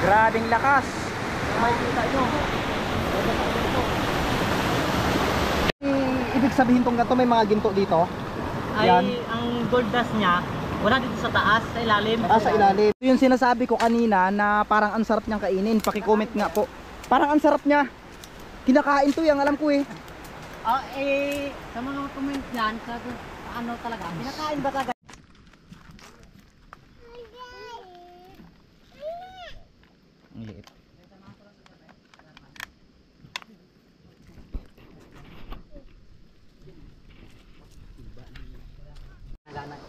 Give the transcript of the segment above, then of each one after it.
Grabing lakas. Makikita nyo. Ibig sabihin tong gato may mga ginto dito. Ay, Yan. ang gold dust niya, wala dito sa taas, sa ilalim. Sa ilalim. Yung sinasabi ko kanina na parang ang sarap niyang kainin. Paki-comment nga po. Parang ang sarap niya. Kinakain to yang alam ko eh. Sa mga comment yan, sa ano talaga, pinakain ba talaga? Ang liit.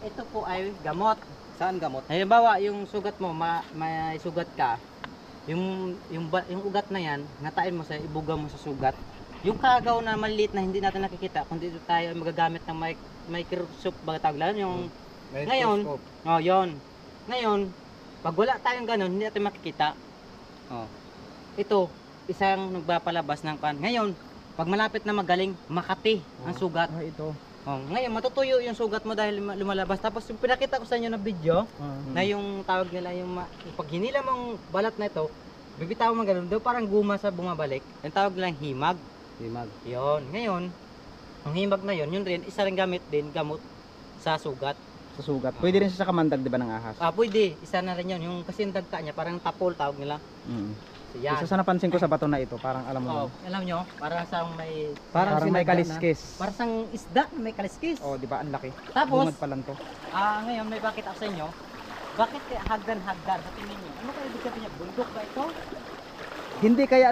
Ito po ay gamot. Saan gamot? Halimbawa, yung sugat mo, may sugat ka, yung ugat na yan, ngatain mo sa ibuga mo sa sugat. Yung kagaw na maliit na hindi natin nakikita, kung dito tayo magagamit ng microscope, baga tawag lang, yung ngayon, yon. Ngayon, pag wala tayong ganun, hindi natin makikita. Ito, isang nagpapalabas ng pan. Ngayon, pag malapit na magaling, makati ang sugat. Ito. Ngayon, matutuyo yung sugat mo dahil lumalabas. Tapos yung pinakita ko sa inyo na video, na yung tawag nila, pag hinila mong balat na ito, bibitaw mo ganun, daw parang guma sa bumabalik. Yung tawag nilang himag. Himag. Yon. Ngayon, ang himag na yon, yun rin, isa rin gamit din, gamot sa sugat. Sa sugat. Pwede rin siya sa kamandag, di ba, ng ahas? Pwede, isa na rin yun. Yung kasi yung dagta niya, parang tapol tawag nila. So, yan. Isa sa napansin ko sa bato na ito, parang alam mo. Alam nyo, parang sa may... Parang may kaliskis. Parang sang isda, may kaliskis. Di ba, ang laki. Tapos, bungad pa lang to. ngayon may bakit ako sa inyo. Bakit kaya hagdan-hagdan sa tingin niyo? Ano kaya ibig sabihin niya? Bundok ba ito? Hindi kaya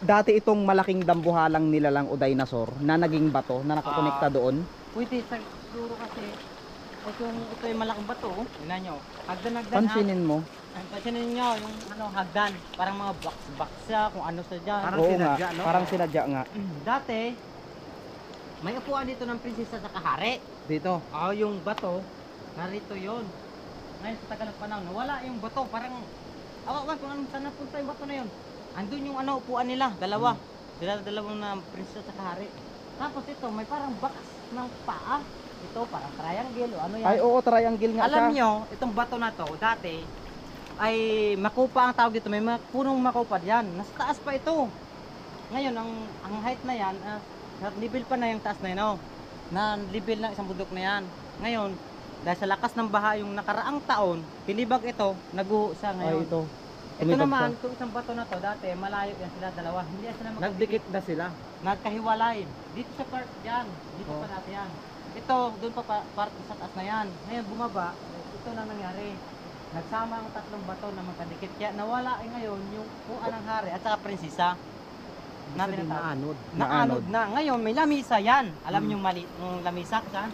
dati itong malaking dambuhalang nilalang o dinosaur na naging bato na nakakonekta doon? Pwede, siguro kasi ito yung malaking bato. Tingnan nyo. Hagdan-hagdan. Pansinin mo. Pansinin nyo yung hagdan. Parang mga box siya, kung ano sa dyan. Parang sinadya, no? Parang sinadya nga. Dati, may upuan dito ng prinsesa sa kahari. Dito? Yung bato, narito yon. Ngayon sa tagal ng panahon, nawala yung bato. Parang, awawan kung anong saan napunta yung bato na yun. Andun yung upuan nila, dalawa. Dalawang na prinsesa sa kahari. Tapos ito, may parang box ng paa. Ito, parang triangle o ano yan. Ay, oo, triangle nga Alam siya. nyo, itong bato na to, dati, ay makupa ang tawag dito. May mga punong makupa yan. Nasa taas pa ito. Ngayon, ang height na yan, level pa na yung taas na yun. Na level na isang bundok na yan. Ngayon, dahil sa lakas ng baha yung nakaraang taon, pinibag ito, naguho siya ngayon. Ay, ito. Ito naman, itong isang bato na to, dati, malayo yan sila dalawa. Hindi sila Nagdikit na sila. nagkahiwalay. Dito sa part yan. Dito pa natin yan. Ito, doon pa part sa taas na yan. Ngayon, bumaba, ito na nangyari. Nagsama ang tatlong bato na magkadikit. Kaya nawala ngayon yung puan ng hari at saka prinsesa. Naanod. Naanod na. Ngayon, may lamisa yan. Alam niyo mali, yung lamisa kung saan?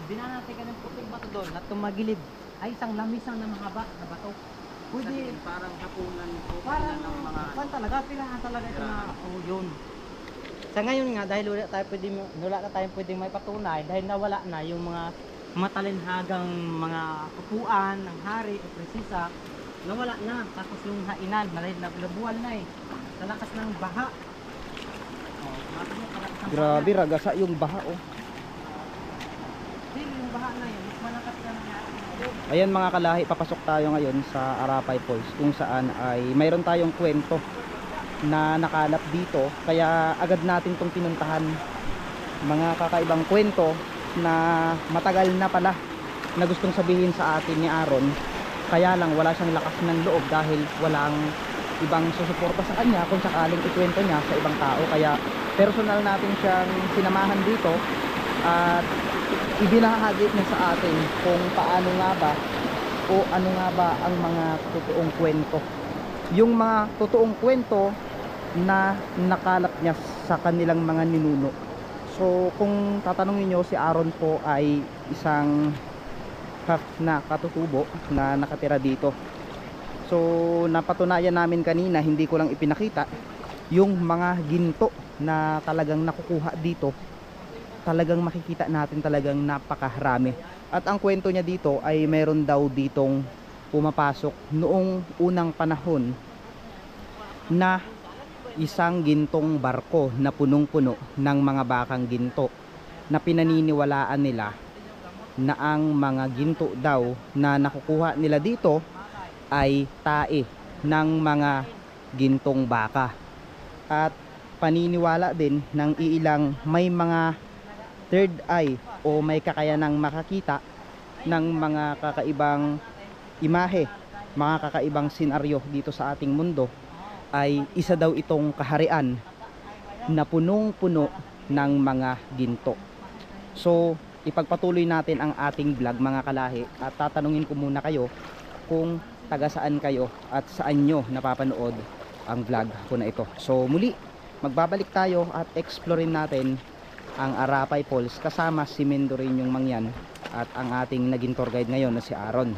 Binanati ka ng puting bato doon na tumagilid. Ay isang lamisang na mahaba na bato. Pwede, Parang hapunan po. parang pan talaga, pilahan talaga ito na yun. Sa ngayon nga, dahil wala na tayong pwedeng may patunay, dahil nawala na yung mga matalinhagang mga upuan ng hari o prinsesa, nawala na. Tapos yung hainan, nabuwal na eh. Sa lakas ng baha. Grabe, ragasa yung baha, Yung baha na yun, mas malakas na nangyari. Ayan mga kalahi, papasok tayo ngayon sa Arapay Falls kung saan ay mayroon tayong kwento na nakalap dito, kaya agad natin itong pinuntahan. Mga kakaibang kwento na matagal na pala na gustong sabihin sa atin ni Aaron, kaya lang wala siyang lakas ng loob dahil walang ibang susuporta sa kanya kung sakaling ikwento niya sa ibang tao. Kaya personal natin siyang sinamahan dito at ibinahagi niya sa atin kung paano nga ba o ano nga ba ang mga totoong kwento, yung mga totoong kwento na nakalap niya sa kanilang mga ninuno. So kung tatanungin nyo, si Aaron po ay isang half na katutubo na nakatira dito. So napatunayan namin kanina, hindi ko lang ipinakita yung mga ginto na talagang nakukuha dito. Talagang makikita natin talagang napakarami. At ang kwento niya dito ay mayroon daw ditong pumapasok noong unang panahon na isang gintong barko na punong-puno ng mga bakang ginto, na pinaniniwalaan nila na ang mga ginto daw na nakukuha nila dito ay tae ng mga gintong baka. At paniniwala din ng iilang may mga third eye o may kakayanang makakita ng mga kakaibang imahe, mga kakaibang senaryo dito sa ating mundo, ay isa daw itong kaharian na punong-puno ng mga ginto. So ipagpatuloy natin ang ating vlog mga kalahi, at tatanungin ko muna kayo kung taga saan kayo at saan nyo napapanood ang vlog ko na ito. So muli, magbabalik tayo at explorein natin ang Arapay Falls kasama si Mendoreñong Mangyan at ang ating naging tour guide ngayon na si Aaron.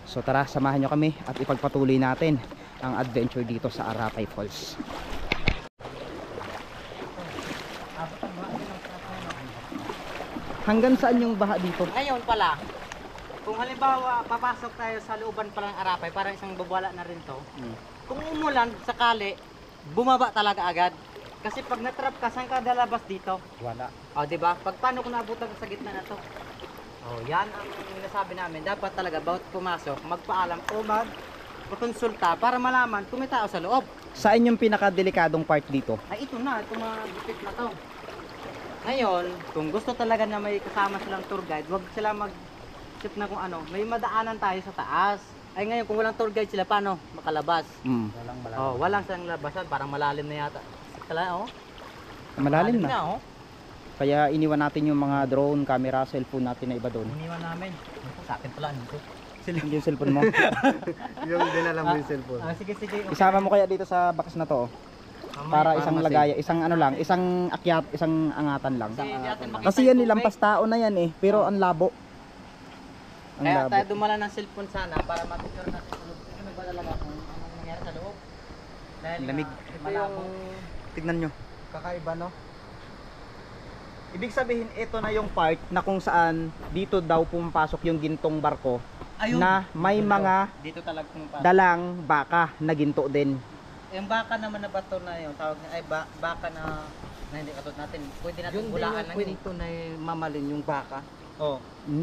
So tara, samahan nyo kami at ipagpatuloy natin ang adventure dito sa Arapay Falls. Hanggang saan yung baha dito? Ngayon pala, kung halimbawa papasok tayo sa looban pa ng Arapay, parang isang babala na rin to. Kung umulan, sakali, bumaba talaga agad. Kasi pag natrap ka, saan ka dalabas dito? Wala. O, di ba? Pag paano kung nabutan ka sa gitna na to? O, yan ang nasabi namin. Dapat talaga, bawat pumasok, magpaalam o magkonsulta para malaman kung may tao sa loob. Saan yung pinakadelikadong part dito? Ay, ito na. Ito mga bukit na to. Ngayon, kung gusto talaga na may kasama silang tour guide, wag sila mag-isip na kung ano. May madaanan tayo sa taas. Ay ngayon, kung walang tour guide sila, paano makalabas? Walang silang labasan. Parang malalim na yata. Kala, Malalim na. oh. Kaya iniwan natin yung mga drone, camera, cellphone natin na iba doon. Iniwan namin. Sa akin pala, nito. Yung cellphone mo. Yung dinala mo yung cellphone. Sige, sige. Okay. Isama mo kaya dito sa bakas na to. Para isang lagaya, isang ano lang, isang akyat, isang angatan lang. Kasi yan nilampas tao na yan eh, pero ang labo. Ang Kaya labo. tayo dumala ng cellphone sana para mapicture natin sa loob. Kasi nagpadalaga kung anong nangyari sa loob. Dahil Lamig. malabo. Tignan nyo. Kakaiba, no? Ibig sabihin, ito na yung part na kung saan dito daw pumapasok yung gintong barko Ayun. na may mga Dito talaga pumapasok. dalang baka na ginto din. Yung baka naman na bato na yun, tawag niya ay baka na hindi katulad natin. Pwede natin Yun din bulaan yung ng kwento na mamalin yung baka. Oh.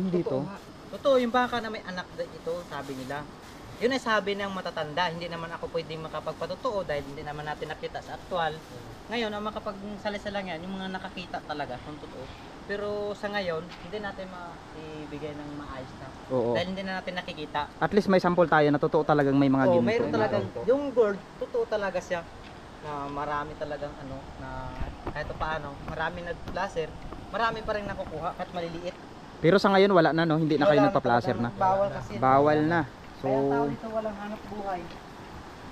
Dito. Totoo, yung baka na may anak ito, sabi nila. Yun ay sabi ng matatanda, hindi naman ako pwedeng makapagpatotoo dahil hindi naman natin nakita sa aktual. Ngayon, ang makapagsalisa lang yan, yung mga nakakita talaga, kung totoo. Pero sa ngayon, hindi natin maibigay ng maayos na. Oo. Dahil hindi na natin nakikita. At least may sample tayo na totoo talagang may mga Oh, ginto. mayroon talagang, dito. yung gold, totoo talaga siya. Na marami talagang na kahit paano, marami nag-laser, marami pa rin nakukuha kahit maliliit. Pero sa ngayon wala na no, hindi na kayo Wala nagpa-placer na. talagang Bawal kasi. Bawal na. So Kaya ang tao dito walang hanap buhay.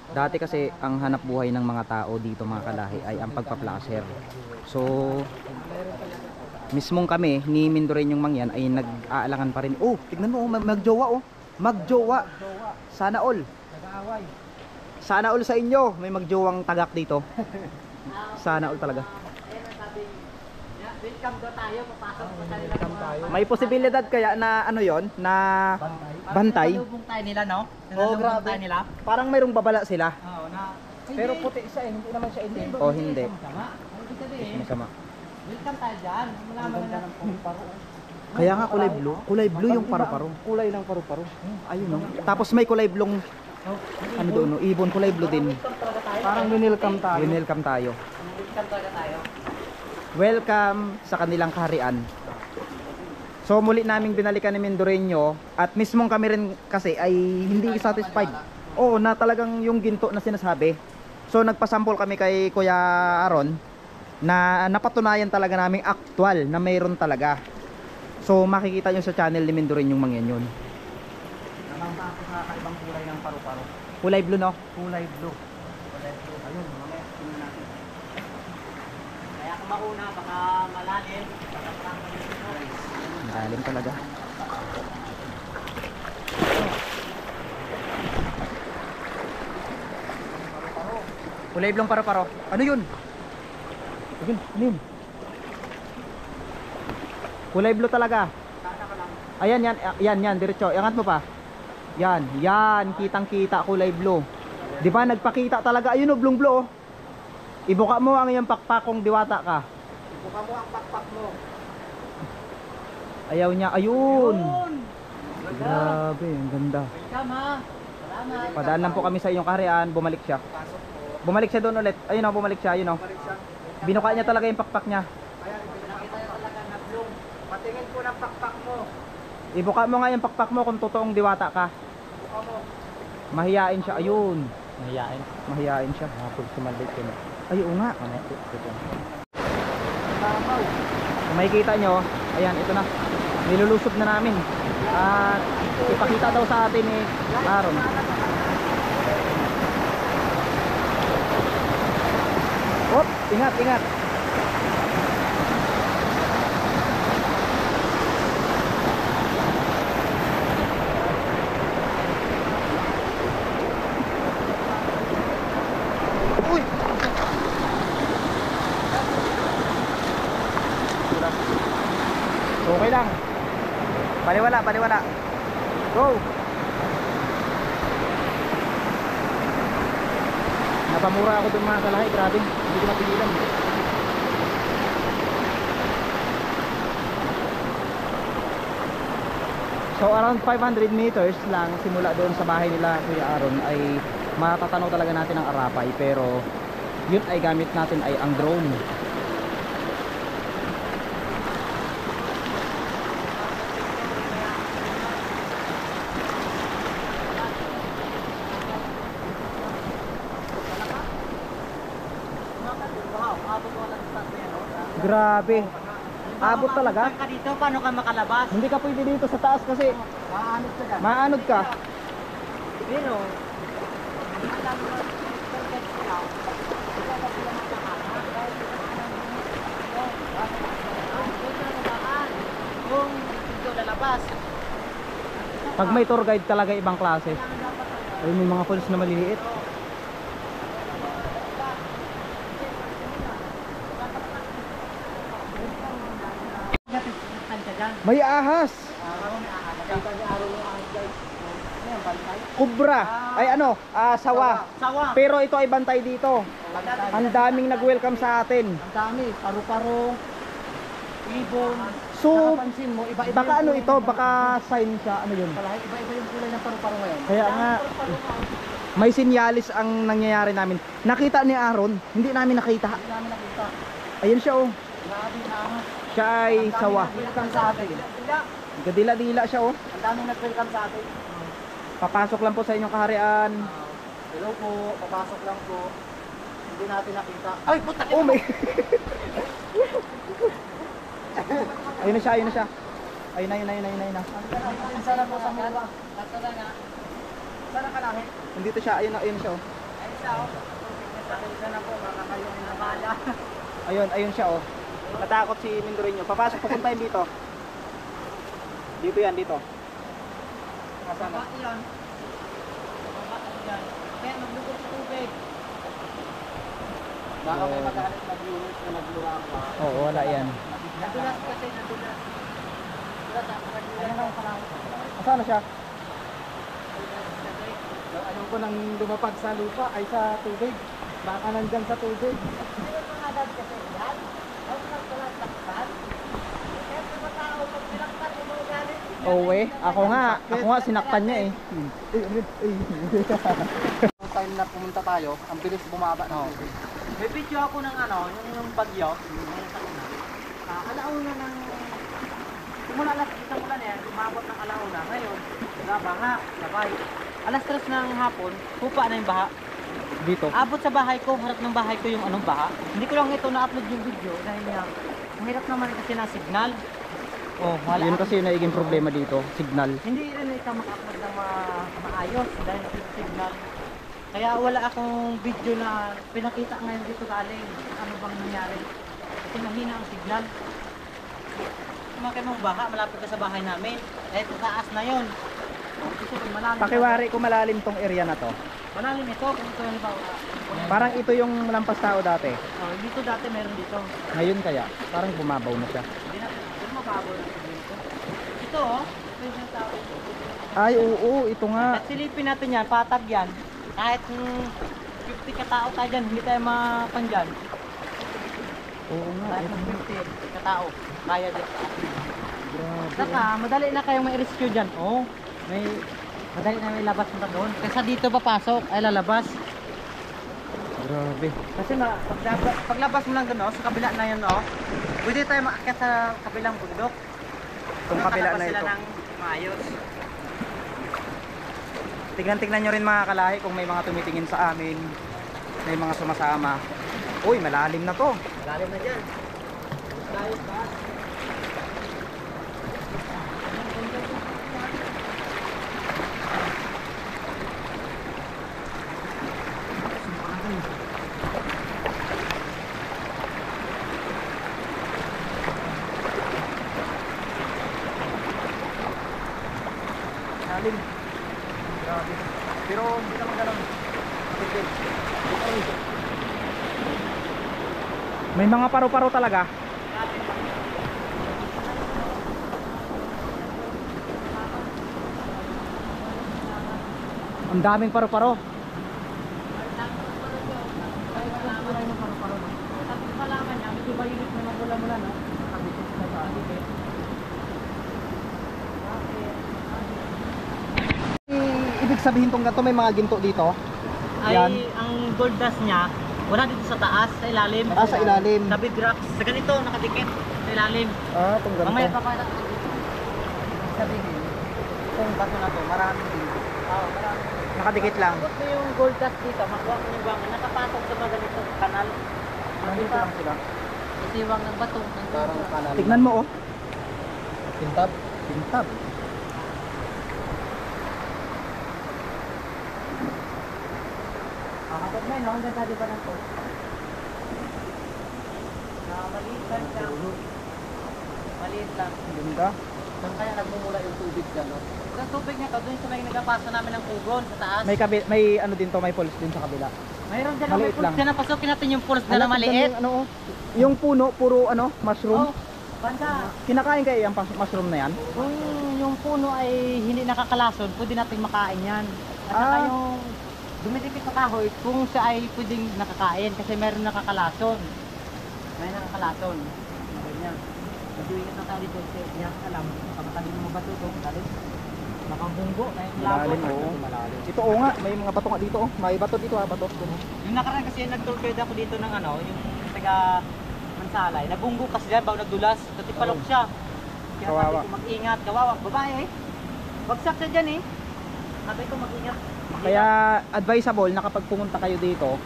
dati kasi ang hanap buhay ng mga tao dito mga kalahi ay ang pagpa-placer. So mismong kami ni Mendoreñong Mangyan ay nag-aalangan pa rin. Oh, tignan mo, magjowa oh. Magjowa. Sana all. Nag-aaway. Sana all sa inyo. May magjowang tagak dito. Sana all talaga. Ayun ang sabi niya. Welcome daw tayo, papasok sa kanila. May posibilidad kaya na ano yon na bantay. Sinalubong tayo nila, no? Oh, Sinalubong grabe. tayo nila. Parang mayroong babala sila. Oo, na. Pero puti siya eh, hindi naman siya itim. Oh, hindi. Masama. Ano ibig sabihin? Masama. Welcome tayo dyan. Malaman na lang. Kaya nga kulay blue. Kulay blue yung paru-paro. Kulay ng paru-paro. Ayun no. Tapos may kulay blue ano doon no, ibon kulay blue din. Welcome talaga tayo. Parang winilcome tayo. Welcome tayo. Welcome talaga tayo. Welcome sa kanilang kaharian. So muli naming binalikan ni Mendoreño at mismong kami rin kasi ay hindi satisfied. Oo, na talagang yung ginto na sinasabi. So nagpasample kami kay Kuya Aaron na napatunayan talaga naming actual na mayroon talaga. So makikita nyo sa channel ni Mendoreñong Mangyan yun. Nakanta ako sa kaibang kulay ng paru-paro. Kulay blue no? Kulay blue. Ayun, mamaya tingnan natin. Kaya kung mauna, baka malalim. Baka parang Malalim talaga. Kulay blong paro-paro. Ano yun? Ayun, ano yun? Kulay blue talaga. Ayan, yan, diretso. Iangat mo pa. Yan, kitang-kita kulay blue. Di ba nagpakita talaga? Ayun o, blue blue oh. Ibuka mo ang iyong pakpakong diwata ka. Ibuka mo ang pakpak mo. Ayaw niya, ayun. Yun! Grabe, ang ganda. Welcome ha! Padaan lang po kami sa inyong kaharian, bumalik siya. Bumalik siya doon ulit. Ayun o, bumalik siya, ayun o. Binuka niya talaga yung pakpak niya. Patingin po ng pakpak mo. Ibuka mo nga yung pakpak mo kung totoong diwata ka. Buka mo. Mahiyain siya, ayun. Mahiyain. Mahiyain siya. Pag sumalik yun. Ay, oo nga. Tamaw. Kung makikita nyo, ayan, ito na. Nilulusob na namin. At ipakita daw sa atin ni Aaron. Hop, ingat, ingat. Uy! Okay lang. Baliwala, baliwala. Go! Napamura ako dun mga kalahi, grabe. Hindi ko mapigilan. So around 500 meters lang simula doon sa bahay nila Kuya Aaron ay matatanaw talaga natin ang Arapay, pero yun ay gamit natin ay ang drone. Grabe. Abot talaga. Ka dito, paano ka makalabas? Hindi ka pwede dito sa taas kasi Maanod ka dyan. maanod ka. Pero, kung dito lalabas, Pag may tour guide talaga ibang klase. Ay, may mga falls na maliliit. May ahas. Kubra. Ay ano, sawa. sawa. Pero ito ay bantay dito. Ang daming nag-welcome sa atin. Ang dami. Paru-paro. Ibon. So, Napansin mo, iba-iba baka yung ano kulay ito, ng- baka sign siya, ano yun. Palagi, iba-iba yung kulay ng paru-paro ngayon. Kaya nga, may sinyalis ang nangyayari namin. Nakita ni Aaron, hindi namin nakita. Hindi namin nakita. Ayun siya oh. Grabe na ahas. Siya ay sawa. Nag-welcome sa atin. Gadila-dila siya oh. Ang daming nag-welcome sa atin. Papasok lang po sa inyong kaharian. Hello po, papasok lang po. Hindi natin nakita. Ay, puta! Oh may. Ayun na siya, ayun na siya. Ayun na, ayun na, ayun na, ayun na. Sana po sa mga. Sana ka lang eh. Nandito siya, ayun na, ayun siya oh. Sana po, baka kayo ang nabala. Ayun, ayun siya oh. Natakot si Mindorino. Papasok, pupuntahin dito. Dito yan, dito. Kasama. Yan. Kaya maglugod sa tubig. Baka may magalit na viewers na nagluwang pa. Oo, wala yan. Nadulas kasi, nadulas. Ayun lang pala. Saan na siya? Ayaw ko nang lumapag sa lupa ay sa tubig. Baka nandyan sa tubig. Oo eh. Ako nga sinaktan niya eh. Nung time na pumunta tayo, ang bilis bumaba ng tubig. May video ako ng ano, yung bagyo. Yung sa una. Alauna ng... Simula alas isang ulan yan, umabot ng alauna. Ngayon, baha, sabay. Alas 3 ng hapon, pupa na yung baha. Dito. Abot sa bahay ko, harap ng bahay ko yung anong baha. Hindi ko lang ito na-upload yung video dahil nga, mahirap naman kasi na signal. Oh, wala. Yun kasi yung naging problema dito, signal. Hindi rin ito maka-upload ng maayos dahil sa signal. Kaya wala akong video na pinakita ngayon dito galing. Ano bang nangyari? Kasi mahina ang signal. Kumakay mong baha, malapit ka sa bahay namin. Eh, taas na yon. Kasi malalim. Pakiwari ko malalim tong area na to. Malalim ito. Kung ito yung Parang ito yung lampas tao dati. Oh, dito dati meron dito. Ngayon kaya, parang bumabaw na siya. Hindi na, hindi mababaw na dito. Ito oh, ito yung tao. Ay, oo, ito nga. At silipin natin yan, patag yan. Kahit 50 katao tayo dyan, hindi tayo mapan dyan. Oo nga. Kahit Ito. 50 katao, kaya dyan. Grabe. Saka, madali na kayong may rescue dyan. Oh, may Madali na may labas mo doon. Kaysa dito papasok, ay lalabas. Grabe. Kasi paglabas mo lang doon, sa kabila na yun, pwede tayo maakyat sa kabilang bundok. Kung kabila na sila ito. ng maayos. Tignan-tignan nyo rin mga kalahi kung may mga tumitingin sa amin. May mga sumasama. Uy, malalim na to. Lalim na dyan. Ayos ba? Malalim. Grabe. Pero hindi naman ganun. Tipid. May mga paru-paro talaga. Ang daming paru-paro. Ibig sabihin tong ganito may mga ginto dito. Yan. Ay, ang gold dust niya, wala dito sa taas, sa ilalim. Sa ilalim. Sa bedrocks. Sa ganito, nakadikit. Sa ilalim. Ah, tong ganito. Mamaya papakita ko. Sabihin, Itong bato na to, maraming ginto. oh, marami. Nakadikit lang. Pagkakot mo yung gold dust dito, makuha mo yung buwangan, nakapasok sa mga ganito kanal. Nandito lang sila. Isiwang ng bato. Parang kanal. Tignan mo oh. Pintab. Pintab. Kapag may no, ang ganda di ba ng to? Maliit lang siya. Maliit lang. Ganda. Saan kaya nagmumula yung tubig dyan, no? Ang tubig niya to, doon sa may nagapasa namin ng kugon sa taas. May ano din to, may falls din sa kabila. Mayroon dyan, may Maliit pulse lang. dyan. Napasukin natin yung pulse na Alam, maliit. tignan mo yung ano oh. Yung puno, puro ano, mushroom. Oh, banda. Kinakain kayo yung mushroom na yan? Kung yung puno ay hindi nakakalason, pwede natin makain yan. At saka Ah. yung dumidikit sa kahoy, kung siya ay pwedeng nakakain kasi meron nakakalason. May nakakalason. Ganyan. Maduwingit na tayo dito kasi yan alam, kapatagin mo ba ito? Dalit. Makabunggo na yung labo. Malalim oh. Malalim. Ito oh nga, may mga bato nga dito oh. May bato dito ah, bato. Yung nakaraan kasi nag-tour ako dito ng ano, yung taga Mansalay. Nabunggo kasi dyan, bago nagdulas. Natipalok siya. Kaya sabi Kawawa. ko mag-ingat, kawawa. Babae eh. Bagsak siya dyan eh. Sabi ko mag-ingat. Kaya advisable na kapag pumunta kayo dito,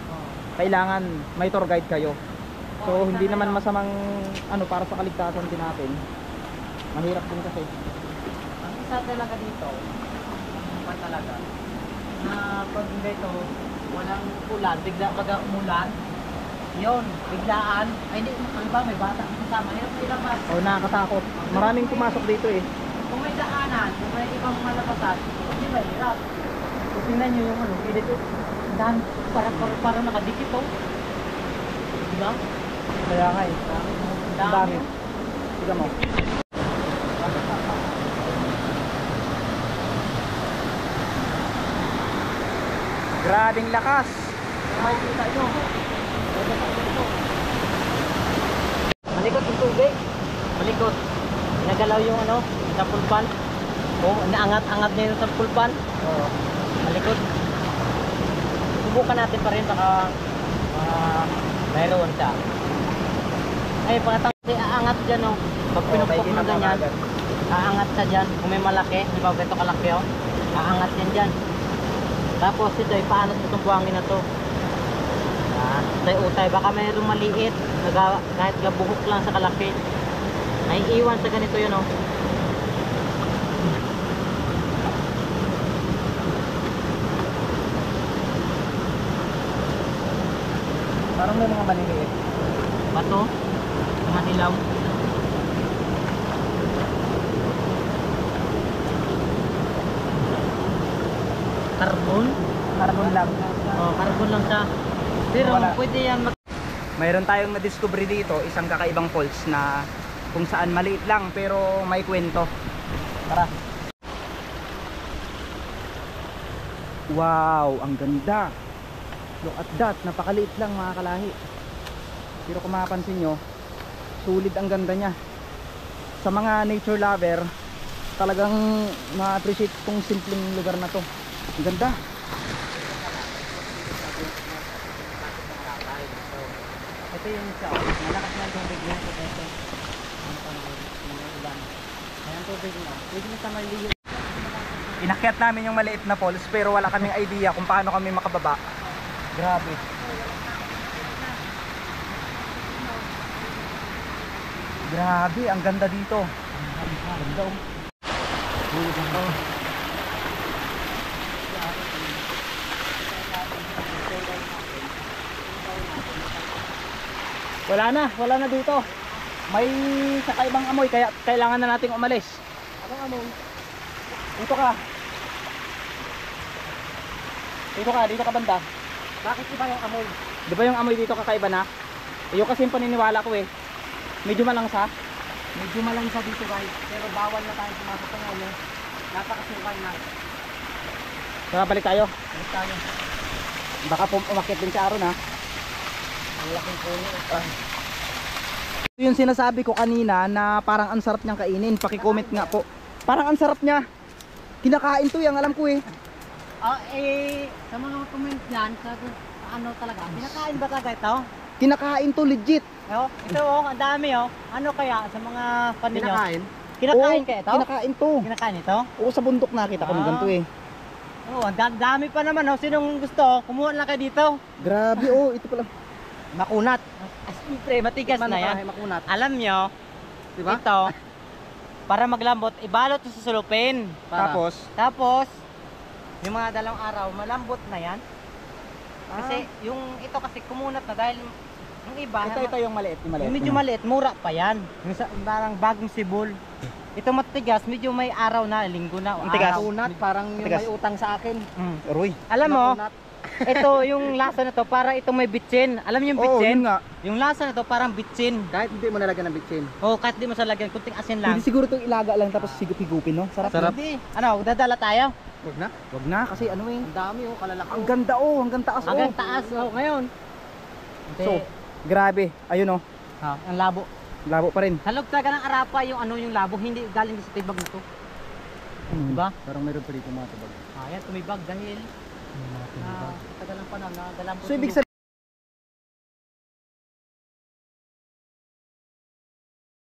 kailangan may tour guide kayo. So hindi naman masamang ano para sa kaligtasan din natin. Mahirap din kasi. Ang isa talaga dito, pa talaga, na pag dito, walang ulan, bigla baga umulan, yun, biglaan, ay hindi, ba may bata ang kasama, hirap ilabas. Oh, nakakatakot. Maraming pumasok dito eh. Kung may daanan, kung may ibang malapasan, hindi ba hirap? Kung tingnan nyo yung ano, dito, dan, parang nakadikit to. Diba? Kaya nga eh. Ang dami. Tignan mo. Grabing lakas. Makikita nyo. Malikot yung tubig. Malikot. Nagalaw yung ano, sa pulpan. O, naangat-angat na yun sa pulpan. Oo. Malikot. Subukan natin pa rin, baka mayroon siya. Ay, pangatang kasi aangat dyan, no. Pag pinupok mo ganyan, aangat siya dyan. Kung may malaki, di ba, ganito kalaki, oh. Aangat yan dyan. Tapos ito, paano itong buhangin na to? Utay-utay, baka mayroong maliit, kahit gabuhok lang sa kalaki. Ay iwan sa ganito yun, oh. Parang may mga maliliit. Bato, mga dilaw. Carbon? Carbon lang. Oh, carbon lang siya. Pero Wala. pwede yan Mayroon tayong na-discover dito, isang kakaibang falls na kung saan maliit lang pero may kwento. Tara. Wow, ang ganda. Look at that, napakaliit lang mga kalahi. Pero kung mapapansin nyo, sulit ang ganda niya. Sa mga nature lover, talagang ma-appreciate tong simpleng lugar na to. Ang ganda. Ito yung isa, malakas na ang tubig niya. Ito. Yung ulan. Kaya ang tubig na. Pwede na sa maliyo. Inakyat namin yung maliit na falls pero wala kaming idea kung paano kami makababa. Grabe. Grabe, ang ganda dito. Ang ganda oh. Wala na dito. May kakaibang amoy kaya kailangan na nating umalis. Anong amoy? Dito ka. Dito ka banda. Bakit iba yung amoy? Di ba yung amoy dito kakaiba na? Yung kasi yung paniniwala ko eh. Medyo malangsa. Medyo malansa dito guys, pero bawal na tayo pumasok sa ngayon. Napakasukal na. Tara, balik tayo. Balik tayo. Baka umakyat din si Aaron ha. Ang laking puno. Ito yung sinasabi ko kanina na parang ang sarap niyang kainin. Paki-comment nga po. Parang ang sarap niya. Kinakain to yung alam ko eh. Sa mga comment yan, sa ano talaga, pinakain ba talaga ito? Kinakain to legit. Ito ang dami Ano kaya sa mga paninyo? Kinakain? Kinakain Oo, kaya ito? Kinakain to. Kinakain ito? Oo, sa bundok nakita ko ng ganito eh. Ang dami pa naman Sinong gusto? Kumuha lang kayo dito. Grabe oh, ito pala. Makunat. Siyempre, matigas na yan. Makunat. Alam nyo, Diba? ito, para maglambot, ibalot ito sa sulupin. Tapos, yung mga dalawang araw, malambot na yan. Kasi, ito kasi kumunat na dahil yung iba, Ito yung maliit. yung medyo maliit, mura pa yan. Yung parang bagong sibol. Ito matigas, medyo may araw na, linggo na. Matigas? Araw. Makunat, parang yung Matigas. may utang sa akin. Roy. Alam mo, Makunat. ito yung lasa na to, para itong may bitsin. Alam niyo yung Oo, bitsin? yun nga. Yung lasa na to, parang bitsin. Kahit hindi mo nalagyan ng bitsin. Kahit di mo sa lagyan, kunting asin lang. Hindi siguro itong ilaga lang tapos higup-higupin no? Sarap. Hindi. Ano, dadala tayo? Huwag na. Wag na kasi ano eh. Ang dami kalalaki. Ang ganda oh, hanggang taas oh. Hanggang taas ngayon. So, grabe. Ayun oh. Ang labo. Labo pa rin. Halog talaga ng arapa yung labo, hindi galing sa tibag na to. Diba? Parang mayroon pa dito mga tabag. Yan, tumibag dahil tagal ng panahon na dalambot. So ibig yung